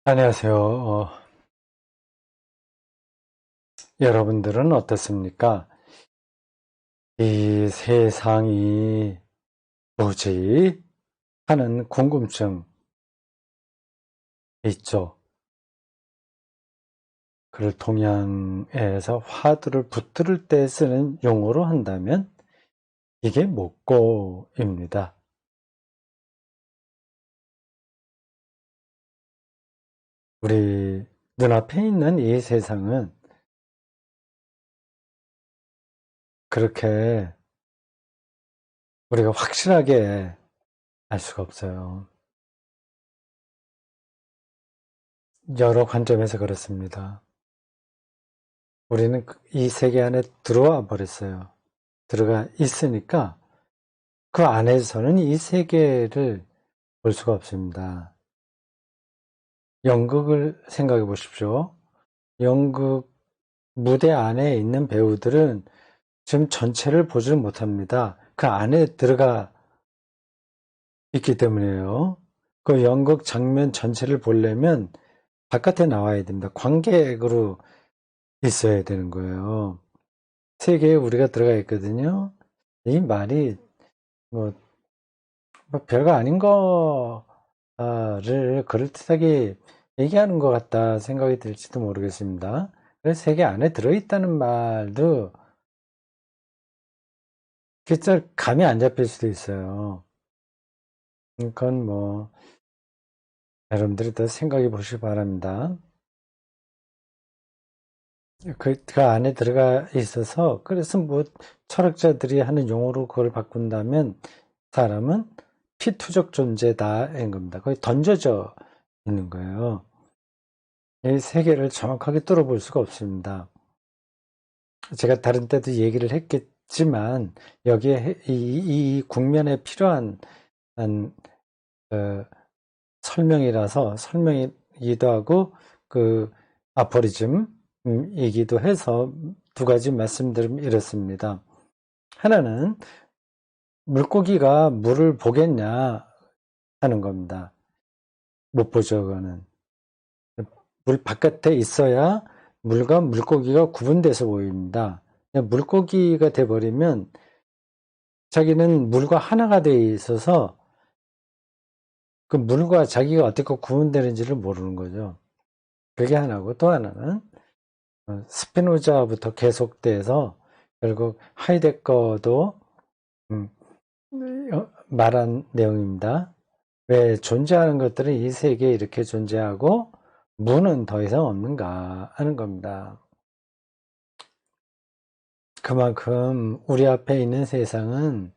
안녕하세요. 여러분들은 어떻습니까? 이 세상이 뭐지? 하는 궁금증 있죠. 그를 동양에서 화두를 붙들을 때 쓰는 용어로 한다면 이게 목고입니다. 우리 눈앞에 있는 이 세상은 그렇게 우리가 확실하게 알 수가 없어요. 여러 관점에서 그렇습니다. 우리는 이 세계 안에 들어와 버렸어요. 들어가 있으니까 그 안에서는 이 세계를 볼 수가 없습니다. 연극을 생각해 보십시오. 연극 무대 안에 있는 배우들은 지금 전체를 보지를 못합니다. 그 안에 들어가 있기 때문이에요. 그 연극 장면 전체를 보려면 바깥에 나와야 됩니다. 관객으로 있어야 되는 거예요. 세계에 우리가 들어가 있거든요. 이 말이 뭐 별거 아닌 거를 그럴듯하게 얘기하는 것 같다 생각이 들지도 모르겠습니다. 그래서 세계 안에 들어있다는 말도 잘 감이 안 잡힐 수도 있어요. 그건 뭐 여러분들이 더 생각해 보시기 바랍니다. 그 안에 들어가 있어서 그래서 뭐 철학자들이 하는 용어로 그걸 바꾼다면 사람은 피투적 존재다인 겁니다. 거의 던져져 있는 거예요. 이 세계를 정확하게 뚫어볼 수가 없습니다. 제가 다른 때도 얘기를 했겠지만 여기에 이 국면에 필요한 설명이라서 설명이기도 하고 그 아포리즘이기도 해서 두 가지 말씀드리면 이렇습니다. 하나는 물고기가 물을 보겠냐 하는 겁니다. 못 보죠, 그거는. 물 바깥에 있어야 물과 물고기가 구분돼서 보입니다. 물고기가 돼버리면 자기는 물과 하나가 돼 있어서 그 물과 자기가 어떻게 구분되는지를 모르는 거죠. 그게 하나고 또 하나는 스피노자부터 계속돼서 결국 하이데거도 말한 내용입니다. 왜 존재하는 것들은 이 세계에 이렇게 존재하고 무는 더 이상 없는가 하는 겁니다. 그만큼 우리 앞에 있는 세상은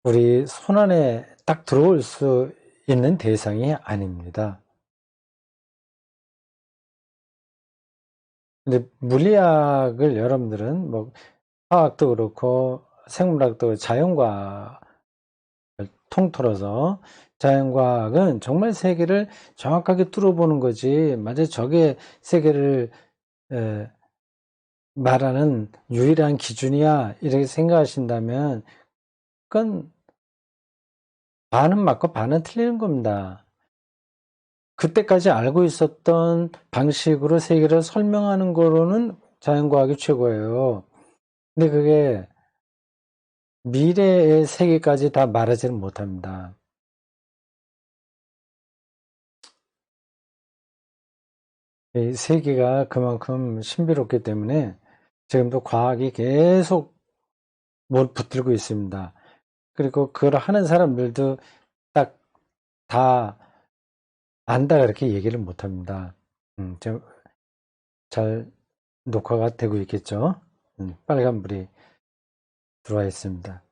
우리 손안에 딱 들어올 수 있는 대상이 아닙니다. 근데 물리학을 여러분들은 뭐 화학도 그렇고 생물학도 자연과학을 통틀어서 자연과학은 정말 세계를 정확하게 뚫어보는 거지 만약 저게 세계를 말하는 유일한 기준이야 이렇게 생각하신다면 그건 반은 맞고 반은 틀리는 겁니다. 그때까지 알고 있었던 방식으로 세계를 설명하는 거로는 자연과학이 최고예요. 근데 그게 미래의 세계까지 다 말하지는 못합니다. 이 세계가 그만큼 신비롭기 때문에 지금도 과학이 계속 뭘 붙들고 있습니다. 그리고 그걸 하는 사람들도 딱 다 안다 그렇게 얘기를 못합니다. 잘 녹화가 되고 있겠죠? 빨간불이 들어와 있습니다.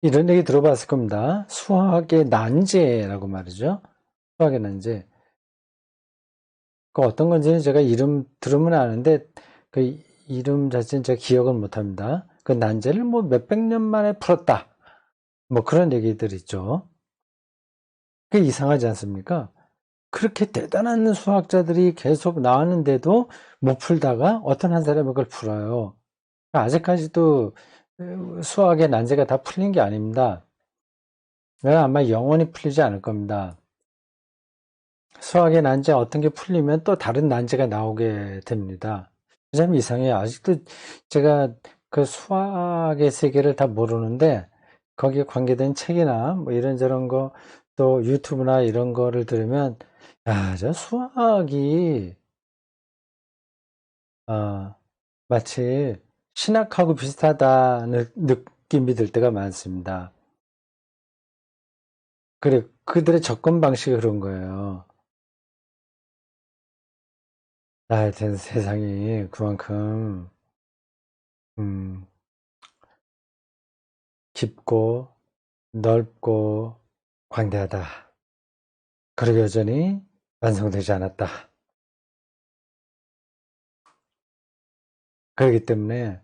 이런 얘기 들어봤을 겁니다. 수학의 난제라고 말이죠. 수학의 난제. 그 어떤 건지는 제가 이름 들으면 아는데 그 이름 자체는 제가 기억은 못합니다. 그 난제를 뭐 몇백 년 만에 풀었다. 뭐 그런 얘기들 있죠. 그게 이상하지 않습니까? 그렇게 대단한 수학자들이 계속 나왔는데도 못 풀다가 어떤 한 사람이 그걸 풀어요. 아직까지도 수학의 난제가 다 풀린 게 아닙니다. 아마 영원히 풀리지 않을 겁니다. 수학의 난제 어떤 게 풀리면 또 다른 난제가 나오게 됩니다. 참 이상해요. 아직도 제가 그 수학의 세계를 다 모르는데 거기에 관계된 책이나 뭐 이런저런 거 또 유튜브나 이런 거를 들으면 야, 저 수학이 마치 신학하고 비슷하다는 느낌이 들 때가 많습니다. 그래, 그들의 접근 방식이 그런 거예요. 하여튼 세상이 그만큼 음, 깊고 넓고 광대하다. 그리고 여전히 완성되지 않았다. 그렇기 때문에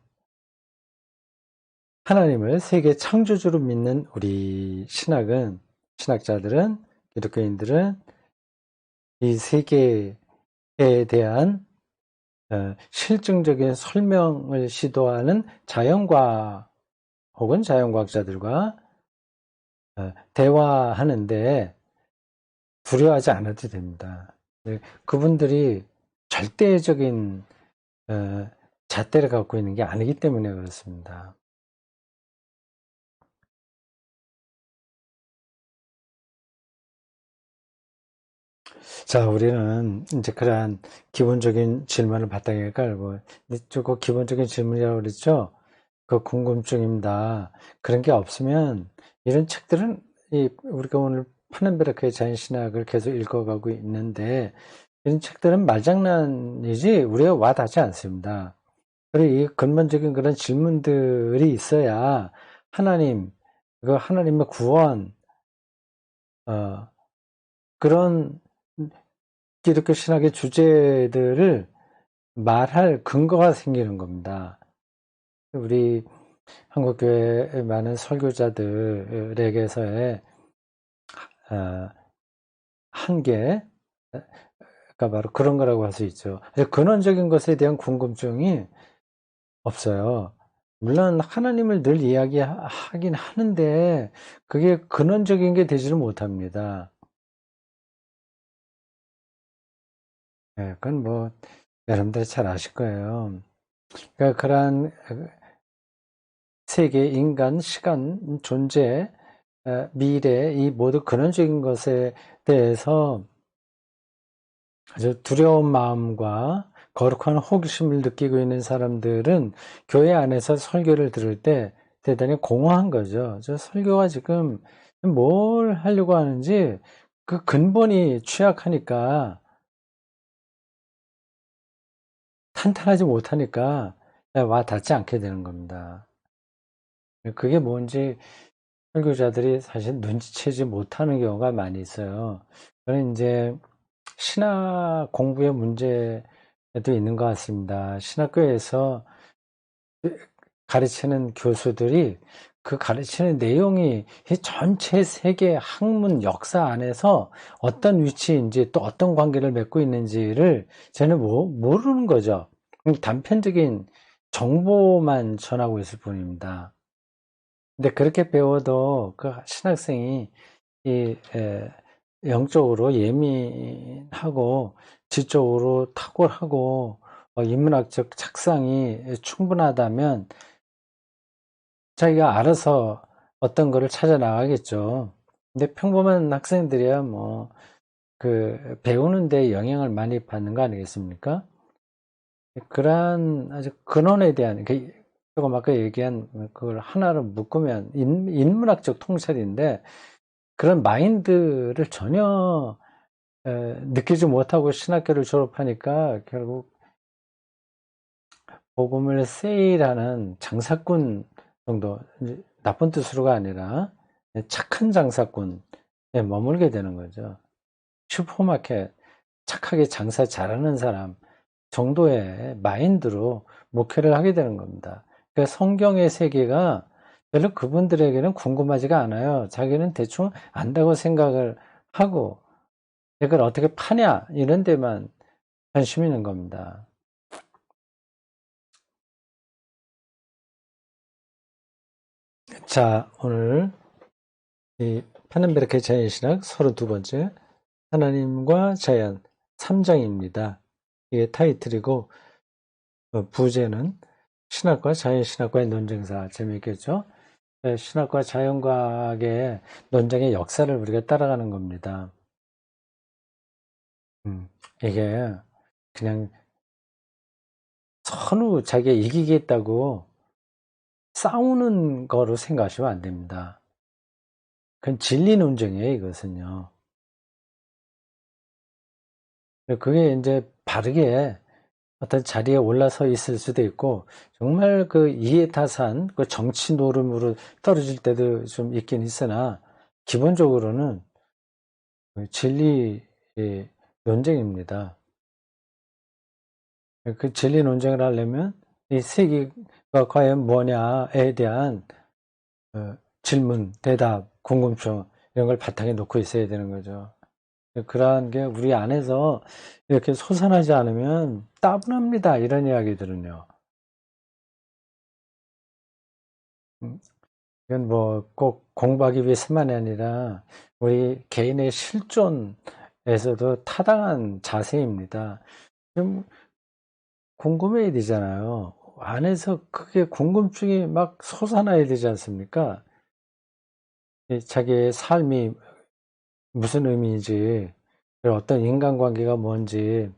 하나님을 세계 창조주로 믿는 우리 신학자들은, 기독교인들은 이 세계에 대한 실증적인 설명을 시도하는 자연과학 혹은 자연과학자들과 대화하는데 두려워하지 않아도 됩니다. 그분들이 절대적인 잣대를 갖고 있는 게 아니기 때문에 그렇습니다. 자, 우리는 이제 그러한 기본적인 질문을 바탕에 깔고, 그 기본적인 질문이라고 그랬죠? 그 궁금증입니다. 그런 게 없으면 이런 책들은 우리가 오늘 파넨베르크의 자연신학을 계속 읽어가고 있는데 이런 책들은 말장난이지 우리가 와닿지 않습니다. 그리고 이 근본적인 그런 질문들이 있어야 하나님, 그 하나님의 구원, 어, 그런 기독교 신학의 주제들을 말할 근거가 생기는 겁니다. 우리 한국교회의 많은 설교자들에게서의 한계가 바로 그런 거라고 할 수 있죠. 근원적인 것에 대한 궁금증이 없어요. 물론 하나님을 늘 이야기하긴 하는데 그게 근원적인 게 되지는 못합니다. 그건 뭐 여러분들이 잘 아실 거예요. 그러니까 그러한 세계, 인간, 시간, 존재, 미래 이 모두 근원적인 것에 대해서 아주 두려운 마음과 거룩한 호기심을 느끼고 있는 사람들은 교회 안에서 설교를 들을 때 대단히 공허한 거죠. 저 설교가 지금 뭘 하려고 하는지 그 근본이 취약하니까 탄탄하지 못하니까 와 닿지 않게 되는 겁니다. 그게 뭔지 설교자들이 사실 눈치채지 못하는 경우가 많이 있어요. 그는 이제 신학 공부의 문제도 있는 것 같습니다. 신학교에서 가르치는 교수들이 그 가르치는 내용이 이 전체 세계 학문 역사 안에서 어떤 위치인지 또 어떤 관계를 맺고 있는지를 쟤는 모르는 거죠. 단편적인 정보만 전하고 있을 뿐입니다. 근데 그렇게 배워도 그 신학생이 이 영적으로 예민하고 지적으로 탁월하고 인문학적 착상이 충분하다면 자기가 알아서 어떤 거를 찾아 나가겠죠. 근데 평범한 학생들이야 뭐 그 배우는 데 영향을 많이 받는 거 아니겠습니까? 그러한 아주 근원에 대한 조금 아까 얘기한 그걸 하나로 묶으면 인문학적 통찰인데 그런 마인드를 전혀 느끼지 못하고 신학교를 졸업하니까 결국 복음을 세일하는 장사꾼 정도, 나쁜 뜻으로가 아니라 착한 장사꾼에 머물게 되는 거죠. 슈퍼마켓 착하게 장사 잘하는 사람 정도의 마인드로 목회를 하게 되는 겁니다. 그러니까 성경의 세계가 별로 그분들에게는 궁금하지가 않아요. 자기는 대충 안다고 생각을 하고 이걸 어떻게 파냐 이런 데만 관심 있는 겁니다. 자, 오늘 이 파넨베르크의 자연신학 32번째 하나님과 자연 3장입니다. 이게 타이틀이고 부제는 신학과 자연신학과의 논쟁사. 재미있겠죠? 신학과 자연과학의 논쟁의 역사를 우리가 따라가는 겁니다. 이게 그냥 서로 자기가 이기겠다고 싸우는 거로 생각하시면 안 됩니다. 그건 진리 논쟁이에요, 이것은요. 그게 이제 바르게 어떤 자리에 올라서 있을 수도 있고, 정말 그 이해타산, 그 정치 노름으로 떨어질 때도 좀 있긴 있으나, 기본적으로는 진리의 논쟁입니다. 그 진리 논쟁을 하려면 이 세계가 과연 뭐냐에 대한 질문, 대답, 궁금증 이런 걸 바탕에 놓고 있어야 되는 거죠. 그러한 게 우리 안에서 이렇게 솟아나지 않으면 따분합니다. 이런 이야기들은요. 이건 뭐 꼭 공부하기 위해서만이 아니라 우리 개인의 실존에서도 타당한 자세입니다. 좀 궁금해야 되잖아요. 안에서 그게 궁금증이 막 솟아나야 되지 않습니까? 자기의 삶이 무슨 의미인지, 어떤 인간관계가 뭔지,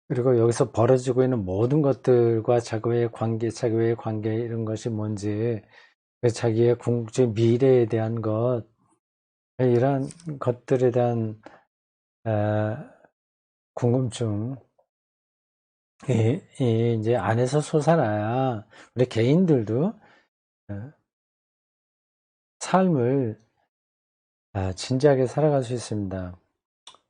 그리고 여기서 벌어지고 있는 모든 것들과 자기의 관계 이런 것이 뭔지, 자기의 궁극적 미래에 대한 것, 이런 것들에 대한 궁금증이 이제 안에서 솟아나야 우리 개인들도 삶을 진지하게 살아갈 수 있습니다.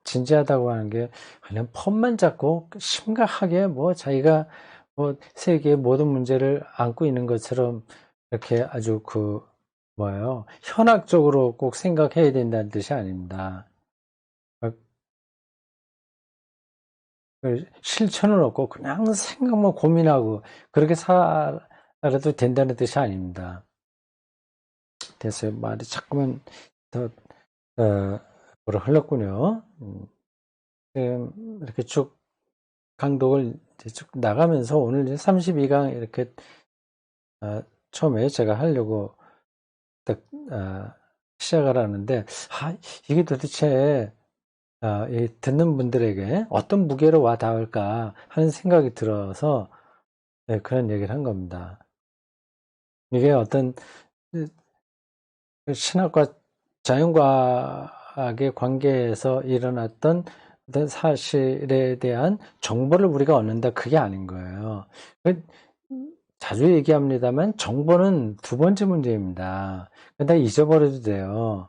진지하다고 하는 게 그냥 폰만 잡고 심각하게 뭐 자기가 뭐 세계의 모든 문제를 안고 있는 것처럼 이렇게 아주 현학적으로 꼭 생각해야 된다는 뜻이 아닙니다. 실천은 없고 그냥 생각만 고민하고 그렇게 살아도 된다는 뜻이 아닙니다. 됐어요. 말이 자꾸만 더 뭐라 흘렀군요. 지금 이렇게 쭉 강독을 쭉 나가면서 오늘 이제 32강 이렇게 처음에 제가 하려고 딱 시작을 하는데 이게 도대체 이 듣는 분들에게 어떤 무게로 와 닿을까 하는 생각이 들어서 그런 얘기를 한 겁니다. 이게 어떤 신학과 자연과학의 관계에서 일어났던 어떤 사실에 대한 정보를 우리가 얻는다, 그게 아닌 거예요. 자주 얘기합니다만 정보는 두 번째 문제입니다. 다 잊어버려도 돼요.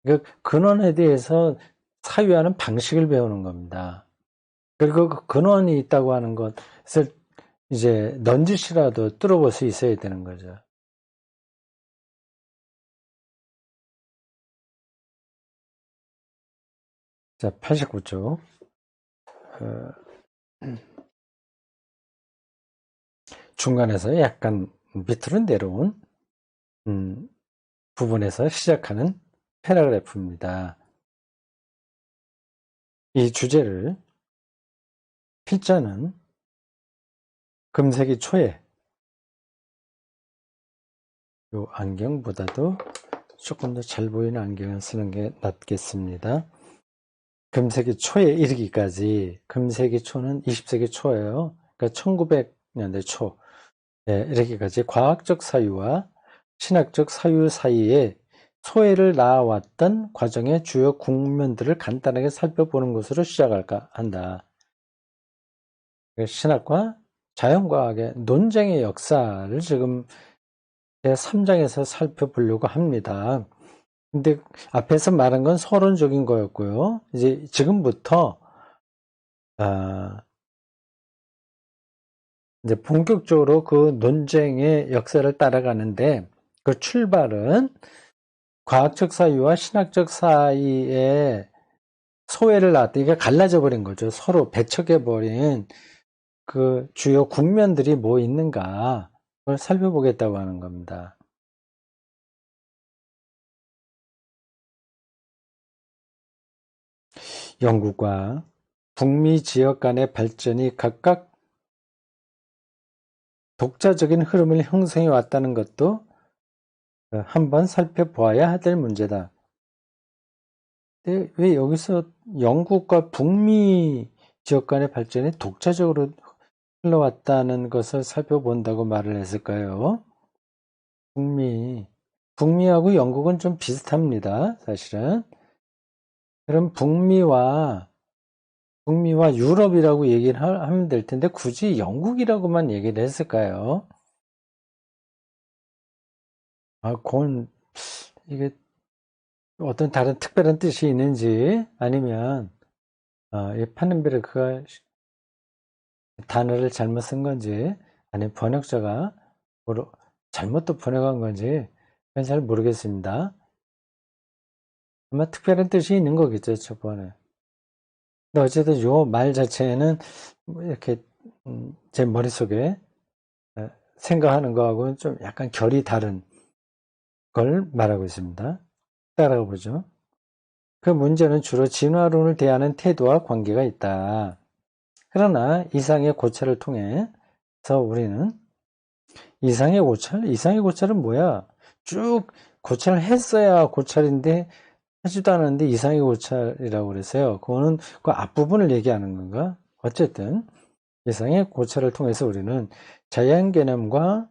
그 근원에 대해서 사유하는 방식을 배우는 겁니다. 그리고 그 근원이 있다고 하는 것을 이제 넌지시라도 뚫어볼 수 있어야 되는 거죠. 자, 89쪽. 중간에서 약간 밑으로 내려온 부분에서 시작하는 패러그래프입니다. 이 주제를 필자는 금세기 초에 이 안경보다도 조금 더 잘 보이는 안경을 쓰는 게 낫겠습니다. 금세기 초에 이르기까지, 금세기 초는 20세기 초예요. 그러니까 1900년대 초, 이렇게까지 과학적 사유와 신학적 사유 사이에 소외를 낳아왔던 과정의 주요 국면들을 간단하게 살펴보는 것으로 시작할까 한다. 신학과 자연과학의 논쟁의 역사를 지금 제3장에서 살펴보려고 합니다. 근데 앞에서 말한 건 서론적인 거였고요. 이제 지금부터 이제 본격적으로 그 논쟁의 역사를 따라가는데, 그 출발은 과학적 사유와 신학적 사이에 소외를 낳았다. 이게 갈라져 버린 거죠. 서로 배척해 버린 그 주요 국면들이 뭐 있는가, 그걸 살펴보겠다고 하는 겁니다. 영국과 북미 지역 간의 발전이 각각 독자적인 흐름을 형성해 왔다는 것도 한번 살펴보아야 될 문제다. 근데 왜 여기서 영국과 북미 지역 간의 발전이 독자적으로 흘러왔다는 것을 살펴본다고 말을 했을까요? 북미하고 영국은 좀 비슷합니다, 사실은. 그럼 북미와 유럽이라고 얘기를 하면 될 텐데 굳이 영국이라고만 얘기를 했을까요? 그건 이게 어떤 다른 특별한 뜻이 있는지 아니면 이 파넨베르크가 단어를 잘못 쓴 건지 아니면 번역자가 잘못 또 번역한 건지 그건 잘 모르겠습니다. 아마 특별한 뜻이 있는 거겠죠, 저번에. 근데 어쨌든 요 말 자체는 뭐 이렇게 제 머릿속에 생각하는 거하고는 좀 약간 결이 다른 걸 말하고 있습니다. 따라가 보죠. 그 문제는 주로 진화론을 대하는 태도와 관계가 있다. 그러나 이상의 고찰을 통해서 우리는 이상의 고찰은 뭐야? 쭉 고찰을 했어야 고찰인데 하지도 않았는데 이상의 고찰이라고 그랬어요. 그거는 그 앞부분을 얘기하는 건가? 어쨌든 이상의 고찰을 통해서 우리는 자연 개념과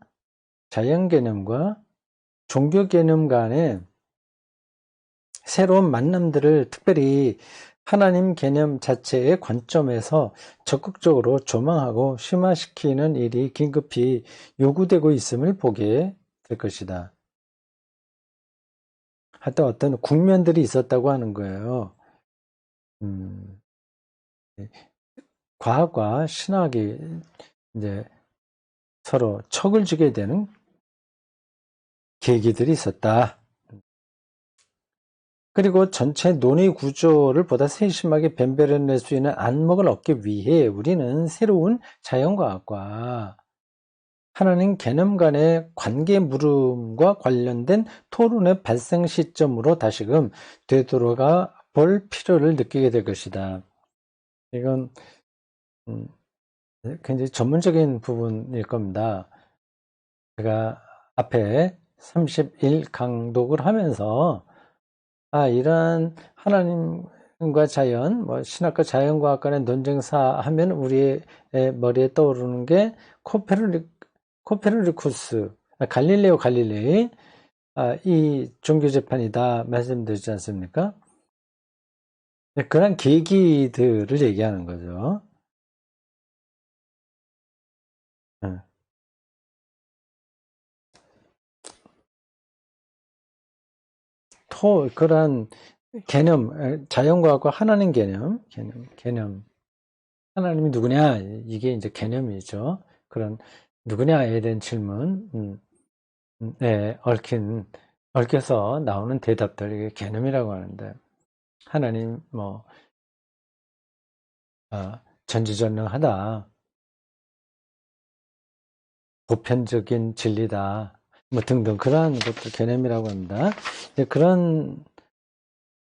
종교 개념 간의 새로운 만남들을 특별히 하나님 개념 자체의 관점에서 적극적으로 조망하고 심화시키는 일이 긴급히 요구되고 있음을 보게 될 것이다. 하여튼 어떤 국면들이 있었다고 하는 거예요. 과학과 신학이 이제 서로 척을 지게 되는 계기들이 있었다. 그리고 전체 논의 구조를 보다 세심하게 변별해낼 수 있는 안목을 얻기 위해 우리는 새로운 자연과학과 하나님 개념 간의 관계 물음과 관련된 토론의 발생 시점으로 다시금 되돌아가 볼 필요를 느끼게 될 것이다. 이건 굉장히 전문적인 부분일 겁니다. 제가 앞에 31 강독을 하면서 이런 하나님과 자연, 신학과 자연과학 간의 논쟁사 하면 우리의 머리에 떠오르는 게 코페르니쿠스, 갈릴레오 갈릴레이, 이 종교 재판이다 말씀드리지 않습니까? 그런 계기들을 얘기하는 거죠. 그런 개념, 자연과학과 하나님 개념. 하나님이 누구냐? 이게 이제 개념이죠. 그런 누구냐에 대한 질문, 네, 얽혀서 나오는 대답들, 이게 개념이라고 하는데, 하나님, 전지전능하다, 보편적인 진리다, 등등, 그러한 것들 개념이라고 합니다. 그런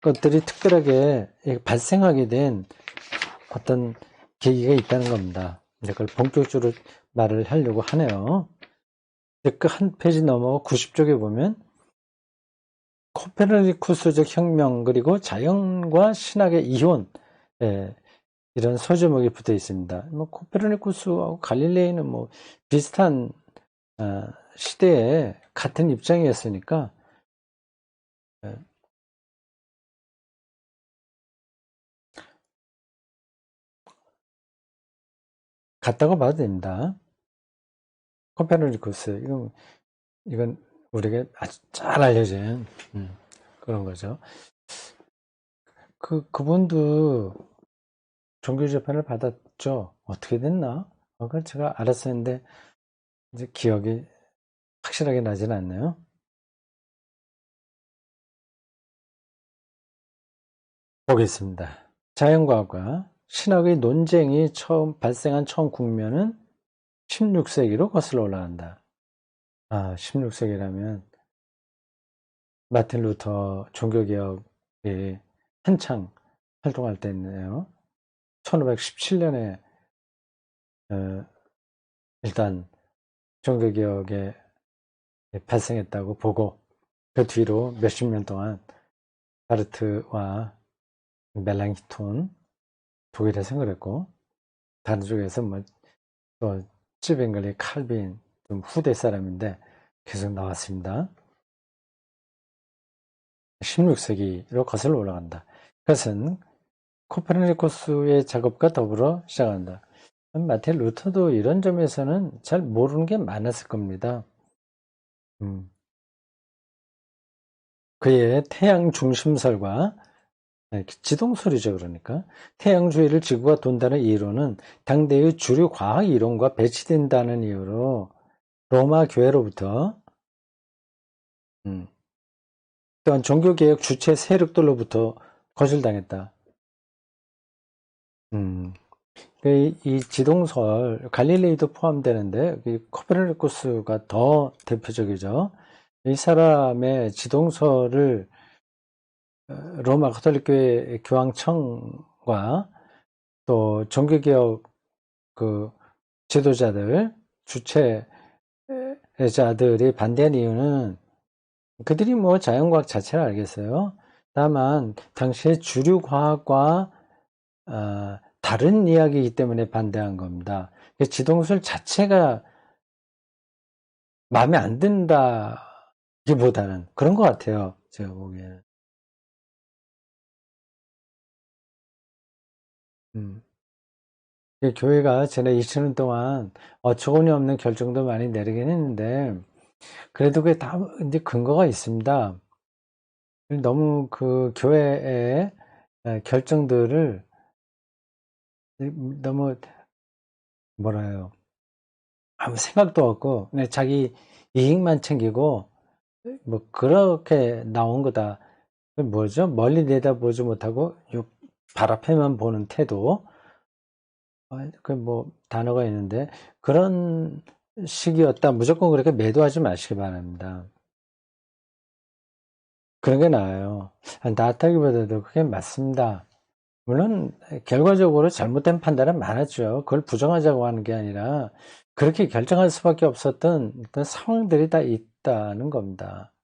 것들이 특별하게 발생하게 된 어떤 계기가 있다는 겁니다. 그걸 본격적으로 말을 하려고 하네요. 그 한 페이지 넘어 90쪽에 보면 코페르니쿠스적 혁명 그리고 자연과 신학의 이혼 이런 소제목이 붙어 있습니다. 코페르니쿠스하고 갈릴레이는 비슷한 시대에 같은 입장이었으니까 같다고 봐도 됩니다. 코페르니쿠스 이건 우리가 아주 잘 알려진 그런 거죠. 그분도 종교 재판을 받았죠. 어떻게 됐나? 그걸 제가 알았었는데 이제 기억이 확실하게 나지는 않네요. 보겠습니다. 자연과학과 신학의 논쟁이 발생한 처음 국면은 16세기로 거슬러 올라간다. 16세기라면 마틴 루터 종교개혁이 한창 활동할 때네요. 1517년에 일단 종교개혁에 발생했다고 보고, 그 뒤로 몇십 년 동안 바르트와 멜랑히톤, 독일에 생활했고, 다른 쪽에서 또 찌뱅글리, 칼빈, 좀 후대 사람인데 계속 나왔습니다. 16세기로 거슬러 올라간다. 그것은 코페르니쿠스의 작업과 더불어 시작한다. 마틴 루터도 이런 점에서는 잘 모르는 게 많았을 겁니다. 그의 태양 중심설과 지동설이죠. 그러니까 태양주위를 지구가 돈다는 이론은 당대의 주류 과학 이론과 배치된다는 이유로 로마 교회로부터 또한 종교개혁 주체 세력들로부터 거절당했다. 이 지동설, 갈릴레이도 포함되는데 코페르니쿠스가 더 대표적이죠. 이 사람의 지동설을 로마 가톨릭교회 교황청과 또 종교개혁 그 지도자들, 주체자들이 반대한 이유는 그들이 뭐 자연과학 자체를 알겠어요. 다만 당시의 주류 과학과 다른 이야기이기 때문에 반대한 겁니다. 지동설 자체가 마음에 안 든다기보다는 그런 것 같아요. 제가 보기에는. 교회가 지난 20년 동안 어처구니없는 결정도 많이 내리긴 했는데 그래도 그게 다 이제 근거가 있습니다. 너무 그 교회의 결정들을 너무 뭐라 해요. 아무 생각도 없고 그냥 자기 이익만 챙기고 뭐 그렇게 나온 거다. 뭐죠? 멀리 내다보지 못하고 발 앞에만 보는 태도. 그 뭐 단어가 있는데 그런 식이었다. 무조건 그렇게 매도하지 마시기 바랍니다. 그런 게 나아요. 낫다기보다도 그게 맞습니다. 물론 결과적으로 잘못된 판단은 많았죠. 그걸 부정하자고 하는 게 아니라 그렇게 결정할 수밖에 없었던 어떤 상황들이 다 있다는 겁니다.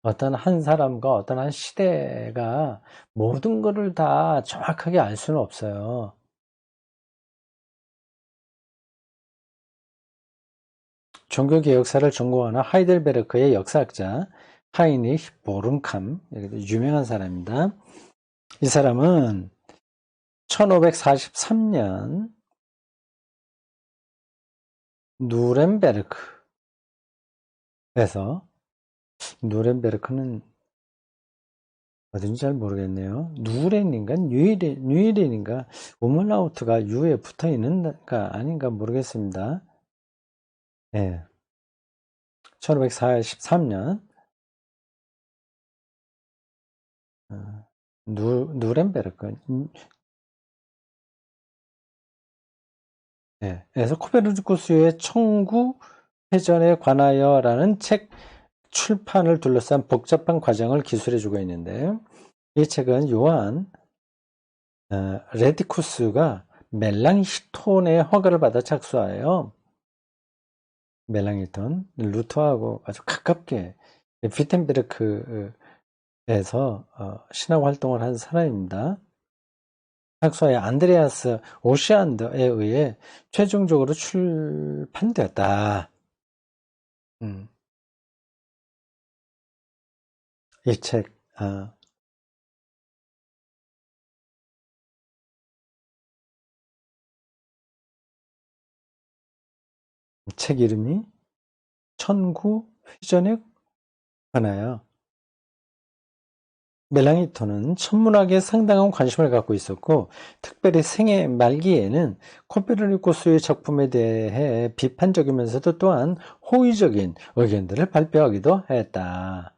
어떤 한 사람과 어떤 한 시대가 모든 것을 다 정확하게 알 수는 없어요. 종교개혁사를 전공하는 하이델베르크의 역사학자 하이니히 보름캄, 유명한 사람입니다. 이 사람은 1543년 누렌베르크에서, 누렌베르크는 어딘지 잘 모르겠네요. 누렌인가 뉴이렌인가 우물라우트가 유에 붙어 있는가 아닌가 모르겠습니다. 네. 1543년 누렌베르크. 네. 그래서 코페르니쿠스의 청구 회전에 관하여라는 책 출판을 둘러싼 복잡한 과정을 기술해주고 있는데, 이 책은 요한 레티쿠스가 멜랑히톤의 허가를 받아 착수하여 멜랑히톤, 루터하고 아주 가깝게 비텐베르크에서 신학 활동을 한 사람입니다. 착수하여 안드레아스 오시안드에 의해 최종적으로 출판되었다. 이 책, 책 이름이 천구 회전에 관하여. 멜랑히톤은 천문학에 상당한 관심을 갖고 있었고 특별히 생애 말기에는 코페르니쿠스의 작품에 대해 비판적이면서도 또한 호의적인 의견들을 발표하기도 했다.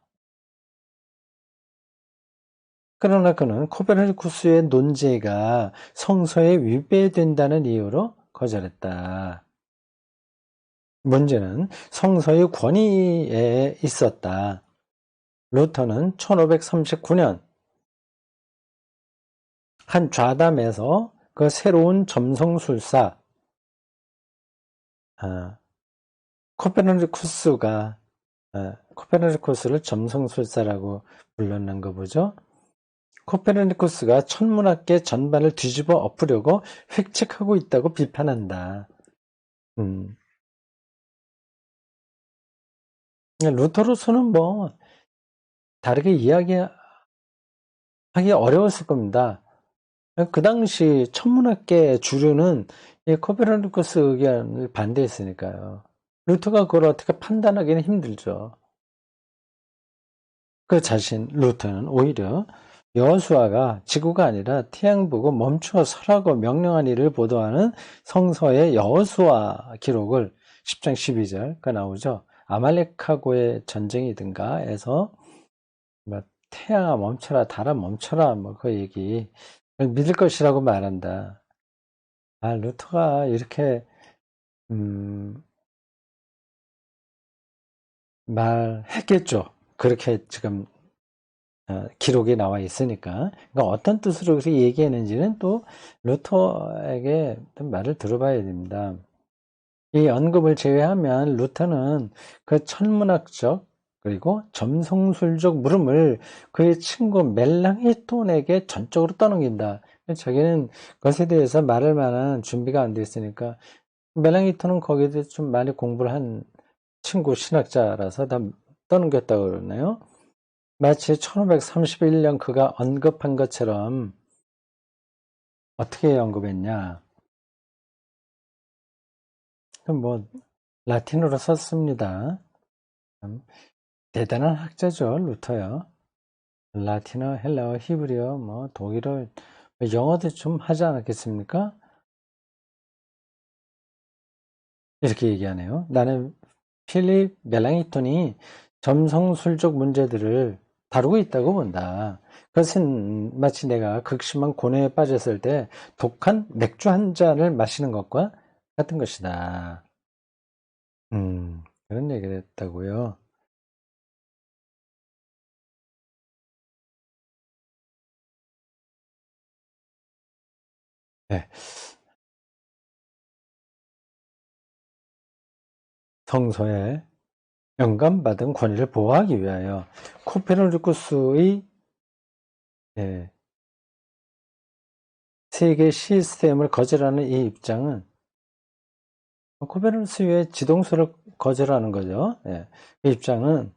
그러나 그는 코페르니쿠스의 논제가 성서에 위배된다는 이유로 거절했다. 문제는 성서의 권위에 있었다. 루터는 1539년 한 좌담에서 그 새로운 점성술사 코페르니쿠스를 점성술사라고 불렀는 거 보죠. 코페르니쿠스가 천문학계 전반을 뒤집어 엎으려고 획책하고 있다고 비판한다. 루터로서는 뭐 다르게 이야기하기 어려웠을 겁니다. 그 당시 천문학계 주류는 이 코페르니쿠스 의견을 반대했으니까요. 루터가 그걸 어떻게 판단하기는 힘들죠. 그 자신 루터는 오히려 여호수아가 지구가 아니라 태양 보고 멈추어 서라고 명령한 일을 보도하는 성서의 여호수아 기록을 10장 12절가 나오죠. 아말렉하고의 전쟁이든가 해서 뭐 태양아 멈춰라, 달아 멈춰라, 뭐 그 얘기 믿을 것이라고 말한다. 루터가 이렇게 말했겠죠. 그렇게 지금 기록이 나와 있으니까. 그러니까 어떤 뜻으로 그렇게 얘기했는지는 또 루터에게 말을 들어봐야 됩니다. 이 언급을 제외하면 루터는 그 천문학적 그리고 점성술적 물음을 그의 친구 멜랑히톤에게 전적으로 떠넘긴다. 자기는 그것에 대해서 말할 만한 준비가 안 돼 있으니까 멜랑히톤은 거기에 대해서 좀 많이 공부를 한 친구 신학자라서 다 떠넘겼다고 그러네요. 마치 1531년 그가 언급한 것처럼 어떻게 언급했냐. 뭐 라틴어로 썼습니다. 대단한 학자죠, 루터요. 라틴어, 헬라어, 히브리어, 뭐 독일어, 영어도 좀 하지 않았겠습니까? 이렇게 얘기하네요. 나는 필립 멜랑히톤이 점성술적 문제들을 다루고 있다고 본다. 그것은 마치 내가 극심한 고뇌에 빠졌을 때 독한 맥주 한 잔을 마시는 것과 같은 것이다. 그런 얘기를 했다고요. 네. 성서에 영감받은 권위를 보호하기 위하여 코페르니쿠스의 세계 시스템을 거절하는 이 입장은 코페르니쿠스의 지동설을 거절하는 거죠. 이 입장은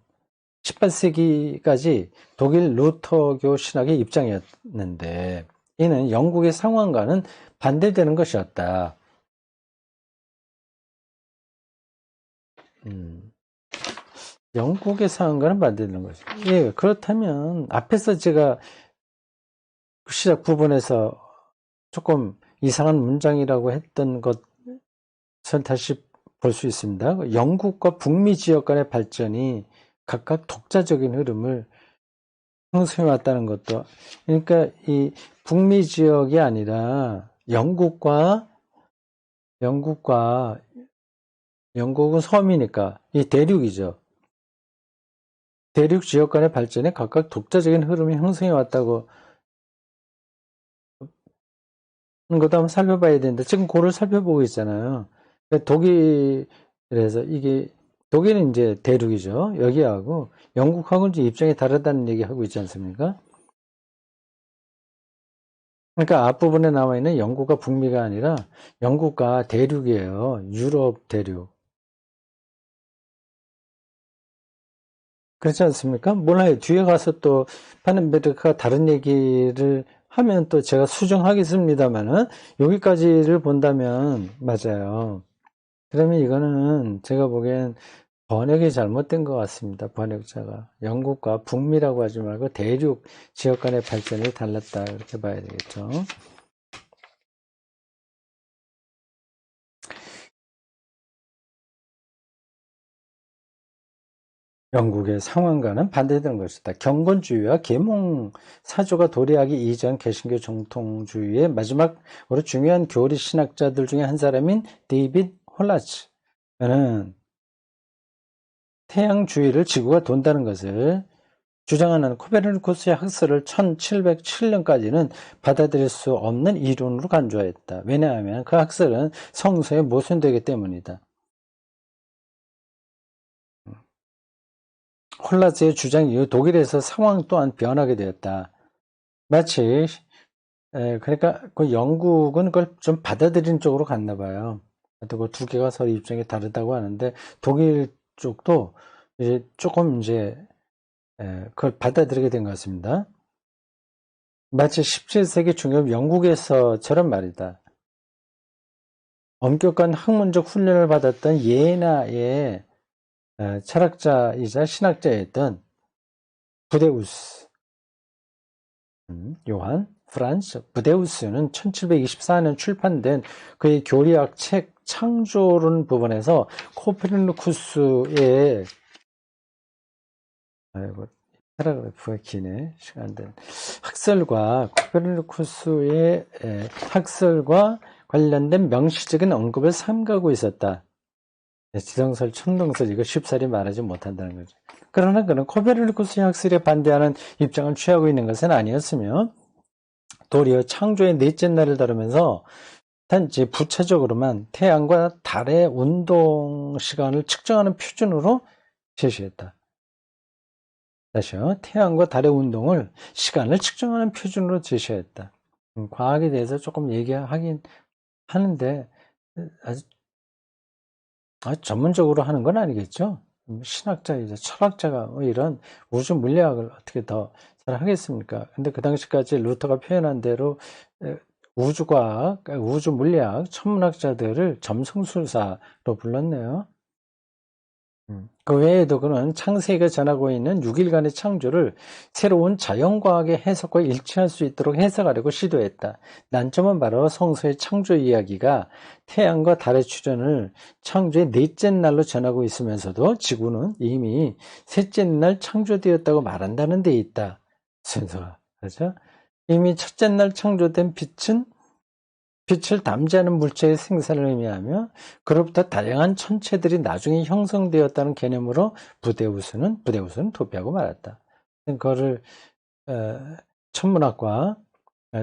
18세기까지 독일 루터교 신학의 입장이었는데 이는 영국의 상황과는 반대되는 것이었다. 영국의 상황과는 반대되는 것이죠. 그렇다면 앞에서 제가 시작 부분에서 조금 이상한 문장이라고 했던 것을 다시 볼 수 있습니다. 영국과 북미 지역 간의 발전이 각각 독자적인 흐름을 형성해 왔다는 것도, 그러니까 이 북미 지역이 아니라 영국은 섬이니까 이 대륙이죠. 대륙 지역 간의 발전에 각각 독자적인 흐름이 형성해 왔다고 하는 것도 한번 살펴봐야 되는데 지금 그걸 살펴보고 있잖아요. 그러니까 독일에서 독일은 이제 대륙이죠. 여기하고 영국하고는 이제 입장이 다르다는 얘기 하고 있지 않습니까? 그러니까 앞부분에 나와 있는 영국과 북미가 아니라 영국과 대륙이에요. 유럽 대륙. 그렇지 않습니까? 몰라요. 뒤에 가서 또 파넨베르크가 다른 얘기를 하면 또 제가 수정하겠습니다만은 여기까지를 본다면 맞아요. 그러면 이거는 제가 보기엔 번역이 잘못된 것 같습니다. 번역자가. 영국과 북미라고 하지 말고 대륙 지역 간의 발전이 달랐다. 이렇게 봐야 되겠죠. 영국의 상황과는 반대되는 것이다. 경건주의와 계몽 사조가 도래하기 이전 개신교 정통주의의 마지막으로 중요한 교리 신학자들 중에 한 사람인 데이빗 홀라츠는 태양주의를 지구가 돈다는 것을 주장하는 코페르니쿠스의 학설을 1707년까지는 받아들일 수 없는 이론으로 간주하였다. 왜냐하면 그 학설은 성서에 모순되기 때문이다. 홀라스의 주장 이후 독일에서 상황 또한 변하게 되었다. 마치 그러니까 그 영국은 그걸 좀 받아들이는 쪽으로 갔나 봐요. 그 두 개가 서로 입장이 다르다고 하는데 독일 쪽도 이제 조금 이제 그걸 받아들이게 된 것 같습니다. 마치 17세기 중엽 영국에서처럼 말이다. 엄격한 학문적 훈련을 받았던 예나의 철학자이자 신학자였던 부데우스, 요한 프란츠 부데우스는 1724년 출판된 그의 교리학 책 창조론 부분에서 코페르니쿠스의 패러그래프가 기네. 시간된 학설과 코페르니쿠스의 학설과 관련된 명시적인 언급을 삼가고 있었다. 지성설, 천동설 이거 쉽사리 말하지 못한다는 거죠. 그러나 그는 코페르니쿠스의 학설에 반대하는 입장을 취하고 있는 것은 아니었으며 도리어 창조의 넷째 날을 다루면서 단지 부차적으로만 태양과 달의 운동 시간을 측정하는 표준으로 제시했다. 다시요. 태양과 달의 운동을 시간을 측정하는 표준으로 제시했다. 과학에 대해서 조금 얘기하긴 하는데 아주 전문적으로 하는 건 아니겠죠. 신학자이자 철학자가 이런 우주 물리학을 어떻게 더 잘 하겠습니까? 근데 그 당시까지 루터가 표현한 대로 우주과학, 우주 물리학 천문학자들을 점성술사로 불렀네요. 그 외에도 그는 창세기가 전하고 있는 6일간의 창조를 새로운 자연과학의 해석과 일치할 수 있도록 해석하려고 시도했다. 난점은 바로 성서의 창조 이야기가 태양과 달의 출현을 창조의 넷째 날로 전하고 있으면서도 지구는 이미 셋째 날 창조되었다고 말한다는 데 있다. 순서가. 그렇죠? 이미 첫째 날 창조된 빛을 담지하는 물체의 생산을 의미하며 그로부터 다양한 천체들이 나중에 형성되었다는 개념으로 부데우스는 도피하고 말았다. 그거를 천문학과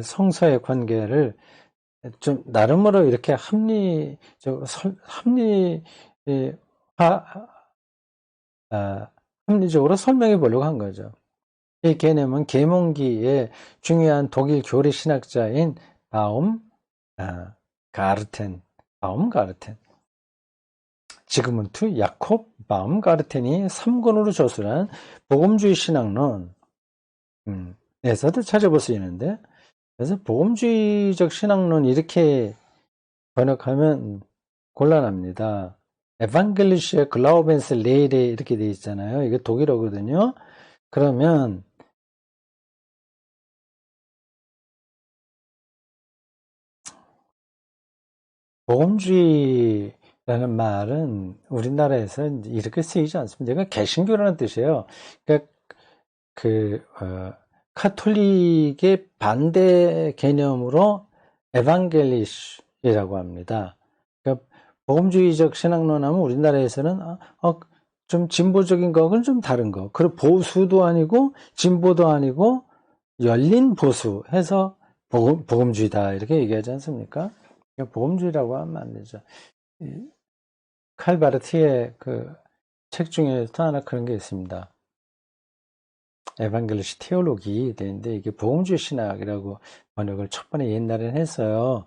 성서의 관계를 좀 나름으로 이렇게 합리적으로 설명해 보려고 한 거죠. 이 개념은 계몽기의 중요한 독일 교리 신학자인 바움가르텐. 지그문트 야콥 바움가르텐이 3권으로 저술한 복음주의 신학론, 에서도 찾아볼 수 있는데, 그래서 복음주의적 신학론 이렇게 번역하면 곤란합니다. 에반겔리시아 글라우벤스 레일에 이렇게 돼 있잖아요. 이게 독일어거든요. 그러면 복음주의라는 말은 우리나라에서 이렇게 쓰이지 않습니다. 이건 개신교라는 뜻이에요. 그러니까 카톨릭의 반대 개념으로 에반겔리시라고 합니다. 그러니까 복음주의적 신학론하면 우리나라에서는 좀 진보적인 거하고는 좀 다른 거. 그리고 보수도 아니고 진보도 아니고 열린 보수 해서 복음주의다 이렇게 얘기하지 않습니까? 복음주의라고 하면 안 되죠. 칼바르티의 그 책 중에서 하나 그런 게 있습니다. 에반겔리시 테올로기 되는데 이게 복음주의 신학이라고 번역을 첫 번에 옛날엔 했어요.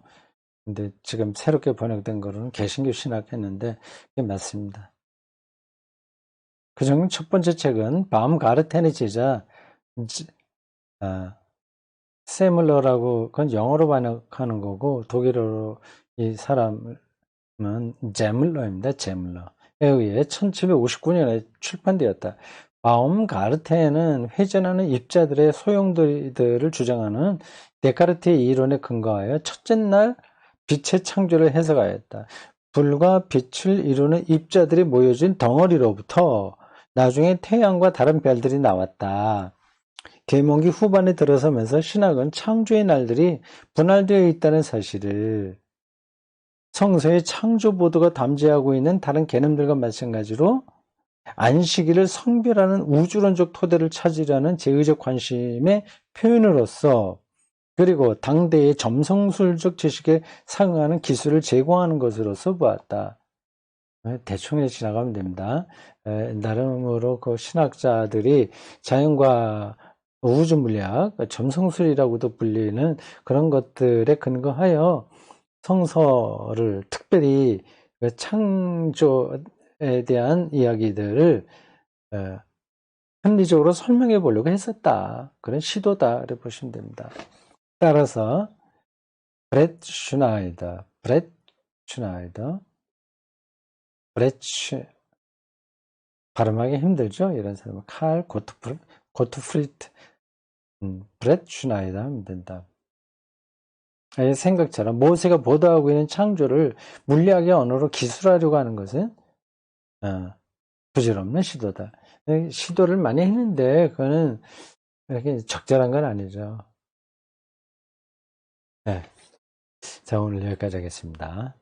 근데 지금 새롭게 번역된 거로는 개신교 신학 했는데 이게 맞습니다. 그중 첫 번째 책은 바움가르텐의 제자 세물러라고 그건 영어로 번역하는 거고 독일어로 이 사람은 제물러입니다. 제물러에 의해 1759년에 출판되었다. 바움가르텐은 회전하는 입자들의 소용돌이들을 주장하는 데카르트의 이론에 근거하여 첫째 날 빛의 창조를 해석하였다. 불과 빛을 이루는 입자들이 모여진 덩어리로부터 나중에 태양과 다른 별들이 나왔다. 계몽기 후반에 들어서면서 신학은 창조의 날들이 분할되어 있다는 사실을 성서의 창조 보도가 담재하고 있는 다른 개념들과 마찬가지로 안식일을 성별하는 우주론적 토대를 찾으려는 제의적 관심의 표현으로서 그리고 당대의 점성술적 지식에 상응하는 기술을 제공하는 것으로서 보았다. 대충 지나가면 됩니다. 나름으로 그 신학자들이 자연과 우주 물리학, 점성술이라고도 불리는 그런 것들에 근거하여 성서를 특별히 창조에 대한 이야기들을 합리적으로 설명해 보려고 했었다. 그런 시도다. 이렇게 보시면 됩니다. 따라서 브렛 슈나이더, 발음하기 힘들죠? 이런 사람 칼 고트프리트, 브렛 슈나이더 하면 된다. 생각처럼 모세가 보도하고 있는 창조를 물리학의 언어로 기술하려고 하는 것은 부질없는 시도다. 시도를 많이 했는데 그거는 이렇게 적절한 건 아니죠. 네. 자, 오늘 여기까지 하겠습니다.